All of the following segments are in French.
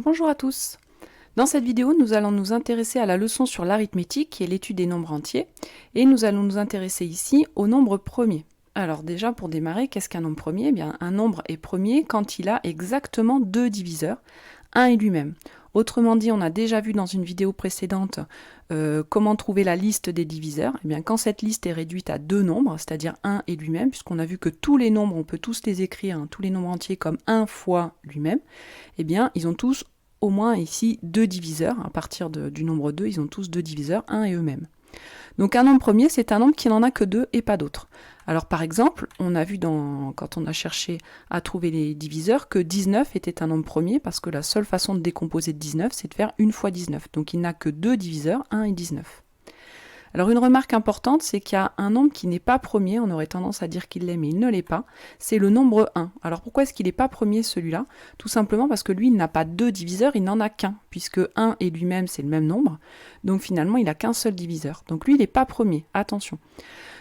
Bonjour à tous. Dans cette vidéo, nous allons nous intéresser à la leçon sur l'arithmétique, qui est l'étude des nombres entiers, et nous allons nous intéresser ici au nombre premier. Alors déjà, pour démarrer, qu'est-ce qu'un nombre premier? Eh bien, un nombre est premier quand il a exactement deux diviseurs, un et lui-même. Autrement dit, on a déjà vu dans une vidéo précédente comment trouver la liste des diviseurs. Eh bien, quand cette liste est réduite à deux nombres, c'est-à-dire 1 et lui-même, puisqu'on a vu que tous les nombres, on peut tous les écrire, tous les nombres entiers comme 1 fois lui-même, eh bien, ils ont tous au moins ici deux diviseurs. À partir du nombre 2, ils ont tous deux diviseurs, 1 et eux-mêmes. Donc un nombre premier, c'est un nombre qui n'en a que deux et pas d'autres. Alors par exemple, on a vu quand on a cherché à trouver les diviseurs que 19 était un nombre premier parce que la seule façon de décomposer 19, c'est de faire 1 fois 19. Donc il n'a que deux diviseurs, 1 et 19. Alors une remarque importante, c'est qu'il y a un nombre qui n'est pas premier, on aurait tendance à dire qu'il l'est, mais il ne l'est pas, c'est le nombre 1. Alors pourquoi est-ce qu'il n'est pas premier celui-là? Tout simplement parce que lui, il n'a pas deux diviseurs, il n'en a qu'un, puisque 1 et lui-même, c'est le même nombre, donc finalement, il n'a qu'un seul diviseur. Donc lui, il n'est pas premier, attention.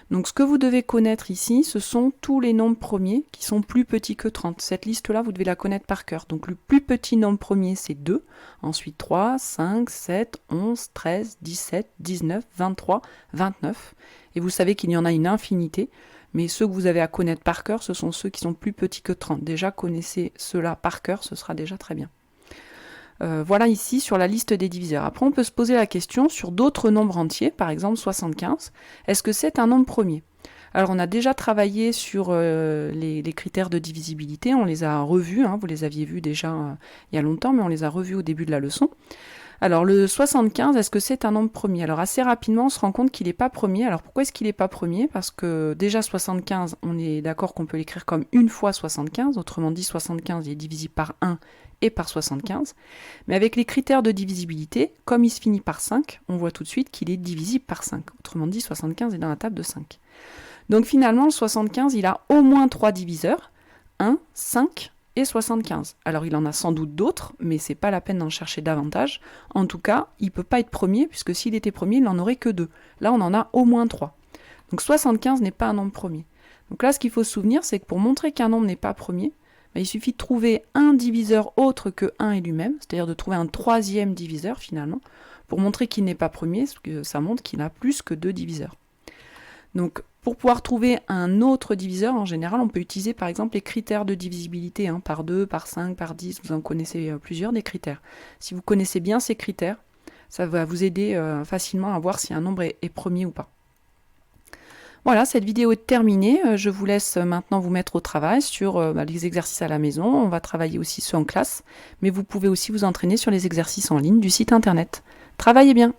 Donc ce que vous devez connaître ici, ce sont tous les nombres premiers qui sont plus petits que 30. Cette liste-là, vous devez la connaître par cœur. Donc le plus petit nombre premier, c'est 2, ensuite 3, 5, 7, 11, 13, 17, 19, 23, 29. Et vous savez qu'il y en a une infinité, mais ceux que vous avez à connaître par cœur, ce sont ceux qui sont plus petits que 30. Déjà, connaissez ceux-là par cœur, ce sera déjà très bien. Voilà ici sur la liste des diviseurs. Après, on peut se poser la question sur d'autres nombres entiers, par exemple 75. Est-ce que c'est un nombre premier? Alors, on a déjà travaillé sur les critères de divisibilité, on les a revus, vous les aviez vus déjà il y a longtemps, mais on les a revus au début de la leçon. Alors le 75, est-ce que c'est un nombre premier? Alors assez rapidement, on se rend compte qu'il n'est pas premier. Alors pourquoi est-ce qu'il n'est pas premier? Parce que déjà 75, on est d'accord qu'on peut l'écrire comme 1 fois 75, autrement dit 75 il est divisible par 1 et par 75. Mais avec les critères de divisibilité, comme il se finit par 5, on voit tout de suite qu'il est divisible par 5. Autrement dit, 75 est dans la table de 5. Donc finalement, le 75, il a au moins 3 diviseurs, 1, 5 et 75. Alors il en a sans doute d'autres, mais c'est pas la peine d'en chercher davantage. En tout cas, il peut pas être premier, puisque s'il était premier, il n'en aurait que 2. Là, on en a au moins 3. Donc 75 n'est pas un nombre premier. Donc là, ce qu'il faut se souvenir, c'est que pour montrer qu'un nombre n'est pas premier, il suffit de trouver un diviseur autre que 1 et lui-même, c'est-à-dire de trouver un troisième diviseur finalement, pour montrer qu'il n'est pas premier, parce que ça montre qu'il a plus que 2 diviseurs. Donc pour pouvoir trouver un autre diviseur, en général, on peut utiliser par exemple les critères de divisibilité, par 2, par 5, par 10, vous en connaissez plusieurs des critères. Si vous connaissez bien ces critères, ça va vous aider facilement à voir si un nombre est premier ou pas. Voilà, cette vidéo est terminée. Je vous laisse maintenant vous mettre au travail sur les exercices à la maison. On va travailler aussi ceux en classe, mais vous pouvez aussi vous entraîner sur les exercices en ligne du site internet. Travaillez bien!